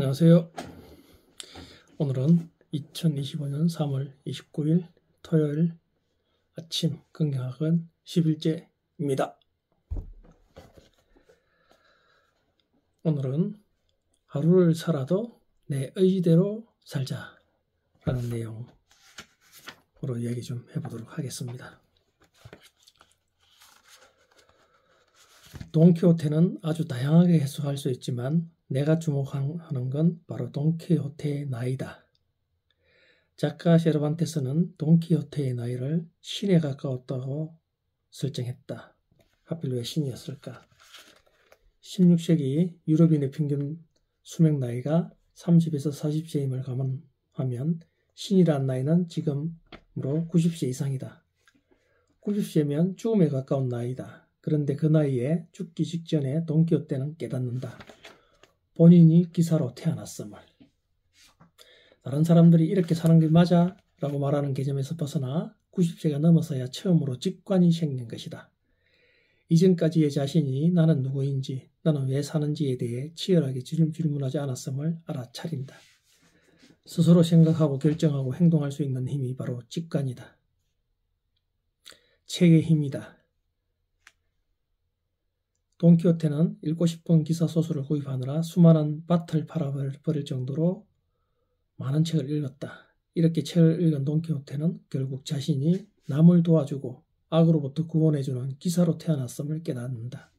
안녕하세요. 오늘은 2025년 3월 29일 토요일 아침 긍정학은 10일째입니다. 오늘은 하루를 살아도 내 의지대로 살자라는 내용으로 이야기 좀 해보도록 하겠습니다. 돈키호테는 아주 다양하게 해석할 수 있지만 내가 주목하는 건 바로 돈키호테의 나이다. 작가 세르반테스는 돈키호테의 나이를 신에 가까웠다고 설정했다. 하필 왜 신이었을까? 16세기 유럽인의 평균 수명 나이가 30에서 40세임을 감안하면 신이란 나이는 지금으로 90세 이상이다. 90세면 죽음에 가까운 나이다. 그런데 그 나이에 죽기 직전에 돈키호테는 깨닫는다. 본인이 기사로 태어났음을. 다른 사람들이 이렇게 사는 게 맞아 라고 말하는 개념에서 벗어나 90세가 넘어서야 처음으로 직관이 생긴 것이다. 이전까지의 자신이 나는 누구인지, 나는 왜 사는지에 대해 치열하게 질문하지 않았음을 알아차린다. 스스로 생각하고 결정하고 행동할 수 있는 힘이 바로 직관이다. 책의 힘이다. 돈키호테는 읽고 싶은 기사소설을 구입하느라 수많은 밭을 팔아버릴 정도로 많은 책을 읽었다. 이렇게 책을 읽은 돈키호테는 결국 자신이 남을 도와주고 악으로부터 구원해주는 기사로 태어났음을 깨닫는다.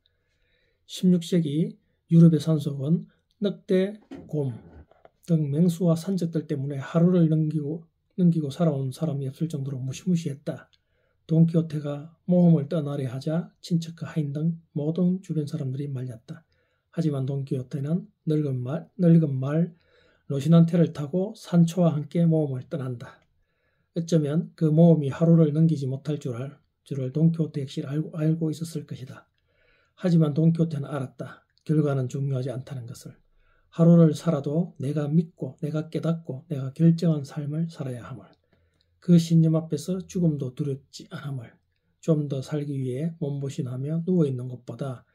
16세기 유럽의 산속은 늑대, 곰 등 맹수와 산적들 때문에 하루를 넘기고 살아온 사람이 없을 정도로 무시무시했다. 돈키호테가 모험을 떠나려 하자 친척과 하인 등 모든 주변 사람들이 말렸다. 하지만 돈키호테는 늙은 말 로시난테를 타고 산초와 함께 모험을 떠난다. 어쩌면 그 모험이 하루를 넘기지 못할 줄을 돈키호테 역시 알고 있었을 것이다. 하지만 돈키호테는 알았다. 결과는 중요하지 않다는 것을. 하루를 살아도 내가 믿고 내가 깨닫고 내가 결정한 삶을 살아야 함을. 그 신념 앞에서 죽음도 두렵지 않음을. 좀 더 살기 위해 몸보신하며 누워있는 것보다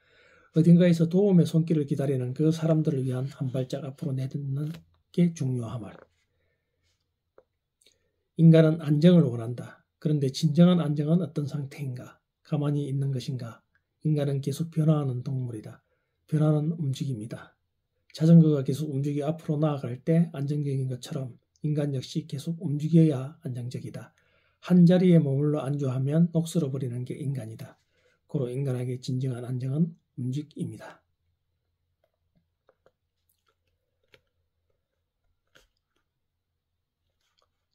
어딘가에서 도움의 손길을 기다리는 그 사람들을 위한 한 발짝 앞으로 내딛는 게 중요함을. 인간은 안정을 원한다. 그런데 진정한 안정은 어떤 상태인가? 가만히 있는 것인가? 인간은 계속 변화하는 동물이다. 변화는 움직임이다. 자전거가 계속 움직여 앞으로 나아갈 때 안정적인 것처럼 인간 역시 계속 움직여야 안정적이다. 한 자리에 머물러 안주하면 녹슬어버리는 게 인간이다. 고로 인간에게 진정한 안정은 움직임이다.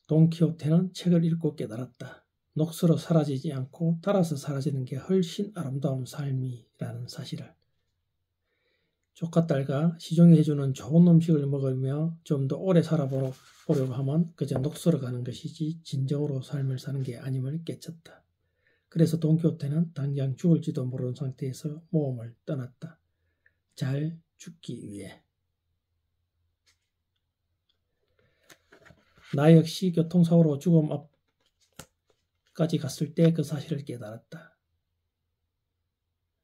돈키호테는 책을 읽고 깨달았다. 녹슬어 사라지지 않고 달아서 사라지는 게 훨씬 아름다운 삶이라는 사실을. 조카 딸과 시종이 해주는 좋은 음식을 먹으며 좀 더 오래 살아보려고 하면 그저 녹슬어가는 것이지 진정으로 삶을 사는 게 아님을 깨쳤다. 그래서 돈키호테는 당장 죽을지도 모르는 상태에서 모험을 떠났다. 잘 죽기 위해. 나 역시 교통사고로 죽음 앞까지 갔을 때 그 사실을 깨달았다.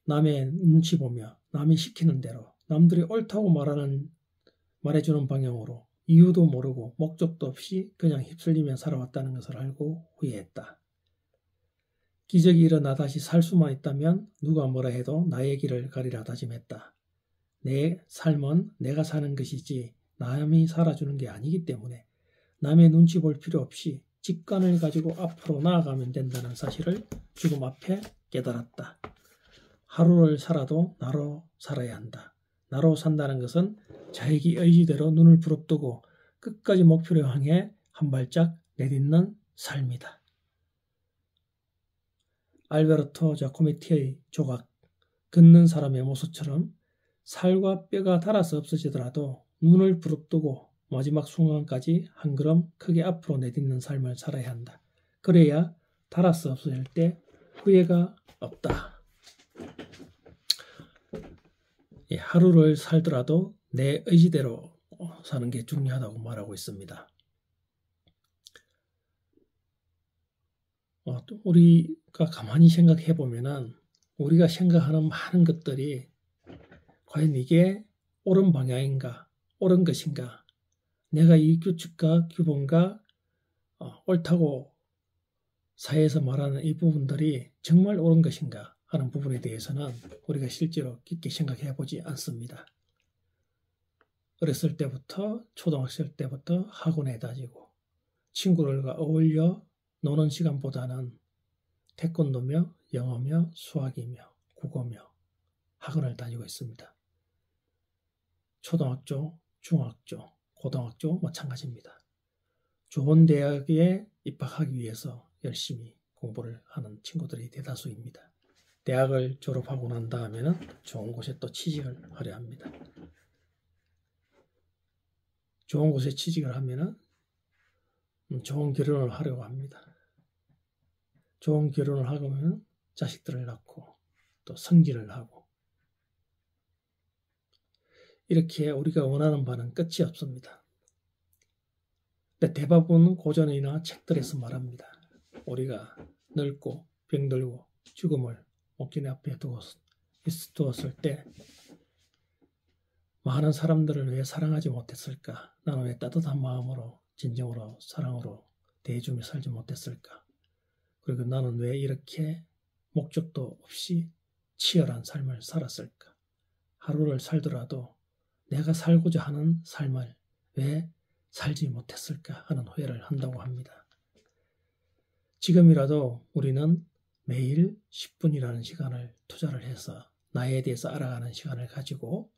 남의 눈치 보며 남이 시키는 대로 남들이 옳다고 말해주는 방향으로 이유도 모르고 목적도 없이 그냥 휩쓸리며 살아왔다는 것을 알고 후회했다. 기적이 일어나 다시 살 수만 있다면 누가 뭐라 해도 나의 길을 가리라 다짐했다. 내 삶은 내가 사는 것이지 남이 살아주는 게 아니기 때문에 남의 눈치 볼 필요 없이 직관을 가지고 앞으로 나아가면 된다는 사실을 죽음 앞에 깨달았다. 하루를 살아도 나로 살아야 한다. 나로 산다는 것은 자기 의지대로 눈을 부릅뜨고 끝까지 목표를 향해 한 발짝 내딛는 삶이다. 알베르토 자코메티의 조각, 걷는 사람의 모습처럼 살과 뼈가 닳아서 없어지더라도 눈을 부릅뜨고 마지막 순간까지 한 걸음 크게 앞으로 내딛는 삶을 살아야 한다. 그래야 닳아서 없어질 때 후회가 없다. 하루를 살더라도 내 의지대로 사는 게 중요하다고 말하고 있습니다. 우리가 가만히 생각해 보면은 우리가 생각하는 많은 것들이 과연 이게 옳은 방향인가? 옳은 것인가? 내가 이 규칙과 규범과 옳다고 사회에서 말하는 이 부분들이 정말 옳은 것인가 하는 부분에 대해서는 우리가 실제로 깊게 생각해 보지 않습니다. 어렸을 때부터 초등학생 때부터 학원에 다니고 친구들과 어울려 노는 시간보다는 태권도며 영어며 수학이며 국어며 학원을 다니고 있습니다. 초등학교, 중학교, 고등학교 마찬가지입니다. 좋은 대학에 입학하기 위해서 열심히 공부를 하는 친구들이 대다수입니다. 대학을 졸업하고 난 다음에는 좋은 곳에 또 취직을 하려 합니다. 좋은 곳에 취직을 하면은 좋은 결혼을 하려고 합니다. 좋은 결혼을 하면 자식들을 낳고 또 성질을 하고 이렇게 우리가 원하는 바는 끝이 없습니다. 근데 대부분 고전이나 책들에서 말합니다. 우리가 늙고 병들고 죽음을 목전 앞에 두었을 때 많은 사람들을 왜 사랑하지 못했을까? 나는 왜 따뜻한 마음으로 진정으로 사랑으로 대해주며 살지 못했을까? 그리고 나는 왜 이렇게 목적도 없이 치열한 삶을 살았을까? 하루를 살더라도 내가 살고자 하는 삶을 왜 살지 못했을까 하는 후회를 한다고 합니다. 지금이라도 우리는 매일 10분이라는 시간을 투자를 해서 나에 대해서 알아가는 시간을 가지고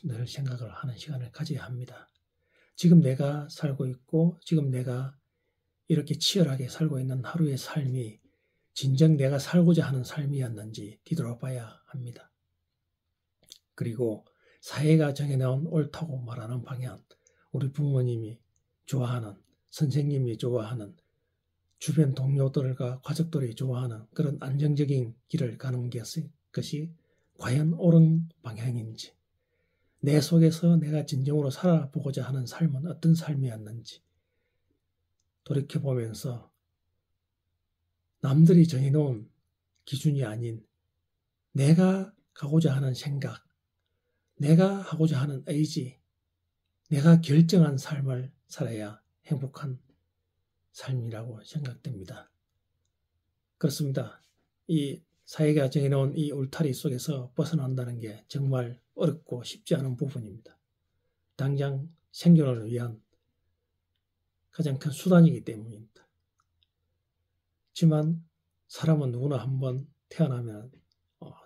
늘 생각을 하는 시간을 가져야 합니다. 지금 내가 살고 있고 지금 내가 이렇게 치열하게 살고 있는 하루의 삶이 진정 내가 살고자 하는 삶이었는지 뒤돌아봐야 합니다. 그리고 사회가 정해놓은 옳다고 말하는 방향, 우리 부모님이 좋아하는, 선생님이 좋아하는, 주변 동료들과 가족들이 좋아하는 그런 안정적인 길을 가는 것이 과연 옳은 방향인지, 내 속에서 내가 진정으로 살아보고자 하는 삶은 어떤 삶이었는지 돌이켜보면서 남들이 정해놓은 기준이 아닌 내가 가고자 하는 생각, 내가 하고자 하는 의지, 내가 결정한 삶을 살아야 행복한 삶이라고 생각됩니다. 그렇습니다. 이 사회가 정해놓은 이 울타리 속에서 벗어난다는 게 정말 어렵고 쉽지 않은 부분입니다. 당장 생존을 위한 가장 큰 수단이기 때문입니다. 하지만 사람은 누구나 한번 태어나면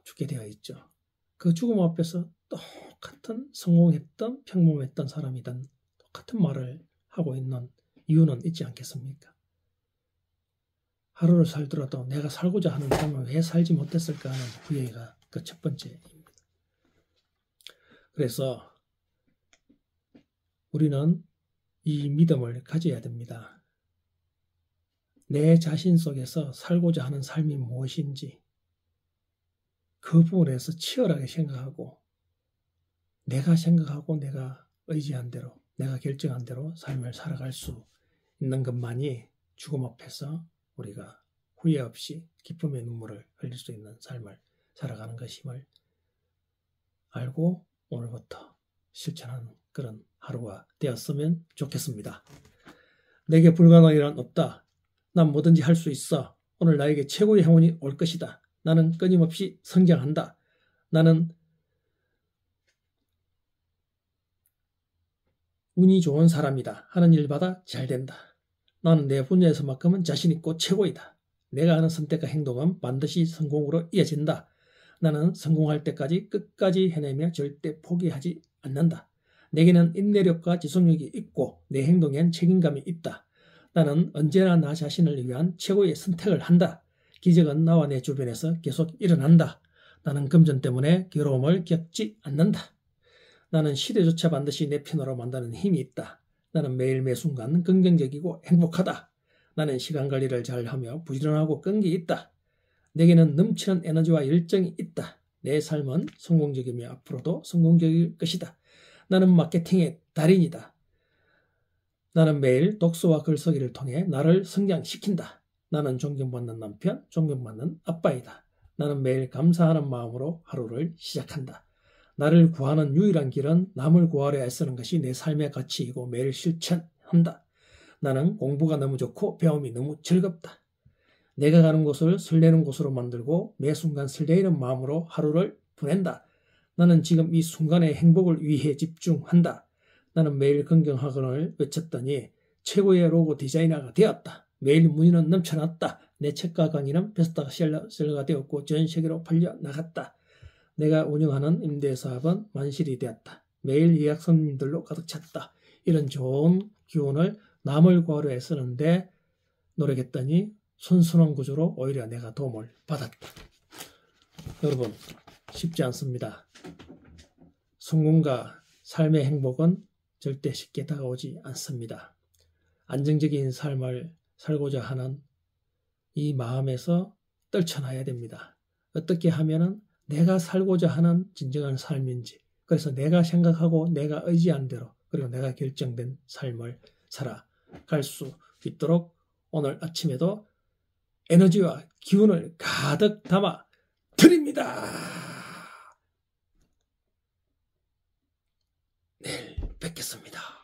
죽게 되어 있죠. 그 죽음 앞에서 똑같은 성공했던 평범했던 사람이든 똑같은 말을 하고 있는 이유는 있지 않겠습니까? 하루를 살더라도 내가 살고자 하는 삶을 왜 살지 못했을까 하는 후회가 그 첫 번째입니다. 그래서 우리는 이 믿음을 가져야 됩니다. 내 자신 속에서 살고자 하는 삶이 무엇인지 그 부분에서 치열하게 생각하고 내가 생각하고 내가 의지한 대로 내가 결정한 대로 삶을 살아갈 수 있는 것만이 죽음 앞에서 우리가 후회 없이 기쁨의 눈물을 흘릴 수 있는 삶을 살아가는 것임을 알고 오늘부터 실천하는 그런 하루가 되었으면 좋겠습니다. 내게 불가능한 일은 없다. 난 뭐든지 할 수 있어. 오늘 나에게 최고의 행운이 올 것이다. 나는 끊임없이 성장한다. 나는 운이 좋은 사람이다. 하는 일마다 잘 된다. 나는 내 분야에서만큼은 자신 있고 최고이다. 내가 하는 선택과 행동은 반드시 성공으로 이어진다. 나는 성공할 때까지 끝까지 해내며 절대 포기하지 않는다. 내게는 인내력과 지속력이 있고 내 행동엔 책임감이 있다. 나는 언제나 나 자신을 위한 최고의 선택을 한다. 기적은 나와 내 주변에서 계속 일어난다. 나는 금전 때문에 괴로움을 겪지 않는다. 나는 시대조차 반드시 내 편으로 만드는 힘이 있다. 나는 매일 매순간 긍정적이고 행복하다. 나는 시간 관리를 잘하며 부지런하고 끈기 있다. 내게는 넘치는 에너지와 열정이 있다. 내 삶은 성공적이며 앞으로도 성공적일 것이다. 나는 마케팅의 달인이다. 나는 매일 독서와 글쓰기를 통해 나를 성장시킨다. 나는 존경받는 남편, 존경받는 아빠이다. 나는 매일 감사하는 마음으로 하루를 시작한다. 나를 구하는 유일한 길은 남을 구하려 애쓰는 것이 내 삶의 가치이고 매일 실천한다. 나는 공부가 너무 좋고 배움이 너무 즐겁다. 내가 가는 곳을 설레는 곳으로 만들고 매 순간 설레이는 마음으로 하루를 보낸다. 나는 지금 이 순간의 행복을 위해 집중한다. 나는 매일 긍정학원을 외쳤더니 최고의 로고 디자이너가 되었다. 매일 문의는 넘쳐났다. 내 책과 강의는 베스트셀러가 되었고 전 세계로 팔려나갔다. 내가 운영하는 임대사업은 만실이 되었다. 매일 예약 손님들로 가득 찼다. 이런 좋은 기운을 남을 구하려 애쓰는데 노력했더니 선순환 구조로 오히려 내가 도움을 받았다. 여러분, 쉽지 않습니다. 성공과 삶의 행복은 절대 쉽게 다가오지 않습니다. 안정적인 삶을 살고자 하는 이 마음에서 떨쳐놔야 됩니다. 어떻게 하면은 내가 살고자 하는 진정한 삶인지, 그래서 내가 생각하고 내가 의지한 대로, 그리고 내가 결정된 삶을 살아갈 수 있도록 오늘 아침에도 에너지와 기운을 가득 담아 드립니다. 내일 뵙겠습니다.